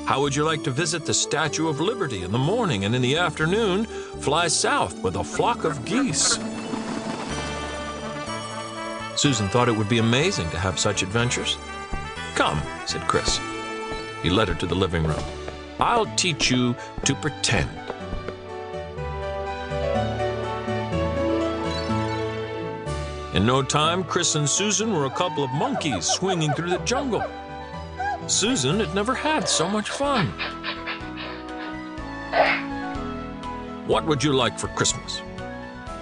How would you like to visit the Statue of Liberty in the morning and in the afternoon fly south with a flock of geese? Susan thought it would be amazing to have such adventures. Come, said Kris. He led her to the living room. I'll teach you to pretend. In no time, Kris and Susan were a couple of monkeys swinging through the jungle. Susan had never had so much fun. What would you like for Christmas?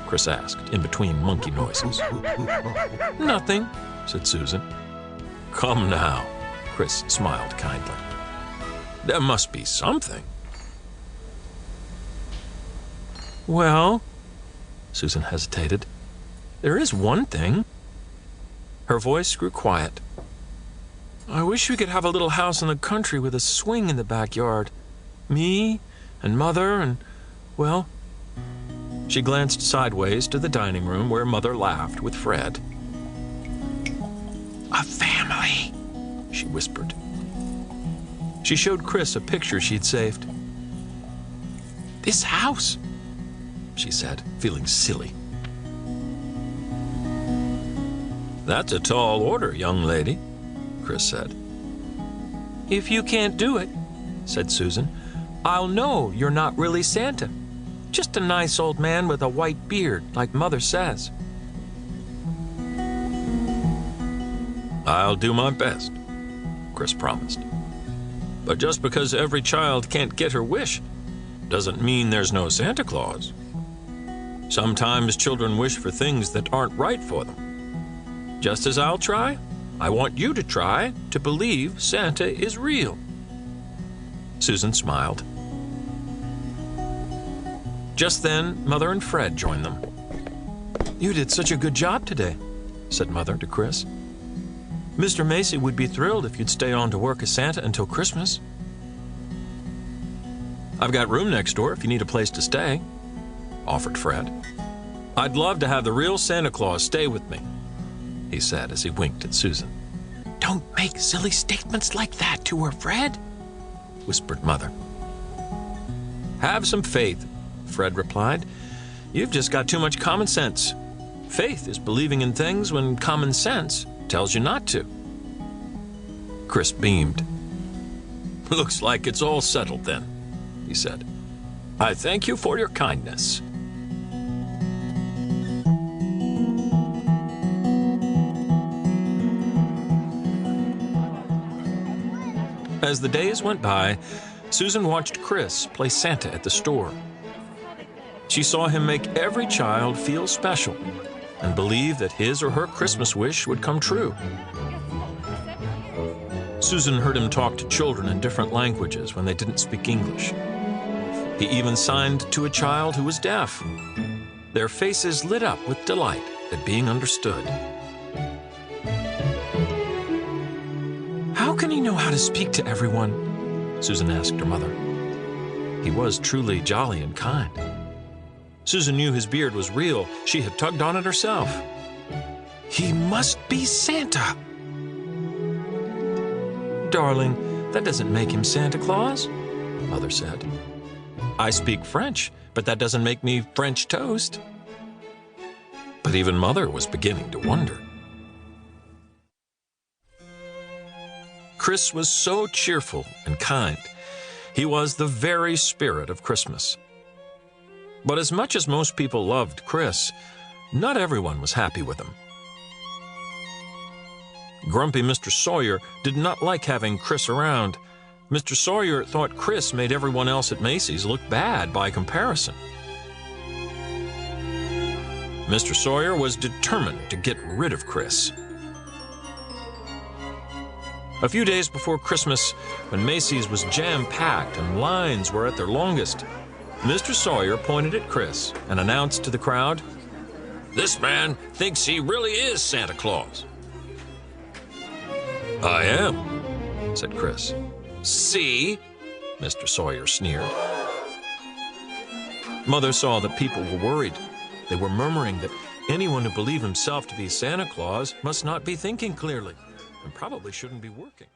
Kris asked, in between monkey noises. Nothing, said Susan. Come now, Kris smiled kindly. There must be something. Well, Susan hesitated. There is one thing. Her voice grew quiet. I wish we could have a little house in the country with a swing in the backyard. Me and Mother and, well... She glanced sideways to the dining room where Mother laughed with Fred. A family, she whispered. She showed Kris a picture she'd saved. This house, she said, feeling silly. That's a tall order, young lady, Kris said. If you can't do it, said Susan, I'll know you're not really Santa. Just a nice old man with a white beard, like Mother says. I'll do my best, Kris promised. But just because every child can't get her wish doesn't mean there's no Santa Claus. Sometimes children wish for things that aren't right for them. Just as I'll try, I want you to try to believe Santa is real. Susan smiled. Just then, Mother and Fred joined them. You did such a good job today, said Mother to Kris. Mr. Macy would be thrilled if you'd stay on to work as Santa until Christmas. I've got room next door if you need a place to stay, offered Fred. I'd love to have the real Santa Claus stay with me, he said as he winked at Susan. Don't make silly statements like that to her, Fred, whispered Mother. Have some faith, Fred replied. You've just got too much common sense. Faith is believing in things when common sense tells you not to. Kris beamed. Looks like it's all settled then, he said. I thank you for your kindness. As the days went by, Susan watched Kris play Santa at the store. She saw him make every child feel special and believe that his or her Christmas wish would come true. Susan heard him talk to children in different languages when they didn't speak English. He even signed to a child who was deaf. Their faces lit up with delight at being understood. How can he know how to speak to everyone? Susan asked her mother. He was truly jolly and kind. Susan knew his beard was real. She had tugged on it herself. He must be Santa. Darling, that doesn't make him Santa Claus, Mother said. I speak French, but that doesn't make me French toast. But even Mother was beginning to wonder. Kris was so cheerful and kind. He was the very spirit of Christmas. But as much as most people loved Kris, not everyone was happy with him. Grumpy Mr. Sawyer did not like having Kris around. Mr. Sawyer thought Kris made everyone else at Macy's look bad by comparison. Mr. Sawyer was determined to get rid of Kris. A few days before Christmas, when Macy's was jam-packed and lines were at their longest, Mr. Sawyer pointed at Kris and announced to the crowd, "This man thinks he really is Santa Claus." "I am," said Kris. "See?" Mr. Sawyer sneered. Mother saw that people were worried. They were murmuring that anyone who believed himself to be Santa Claus must not be thinking clearly and probably shouldn't be working.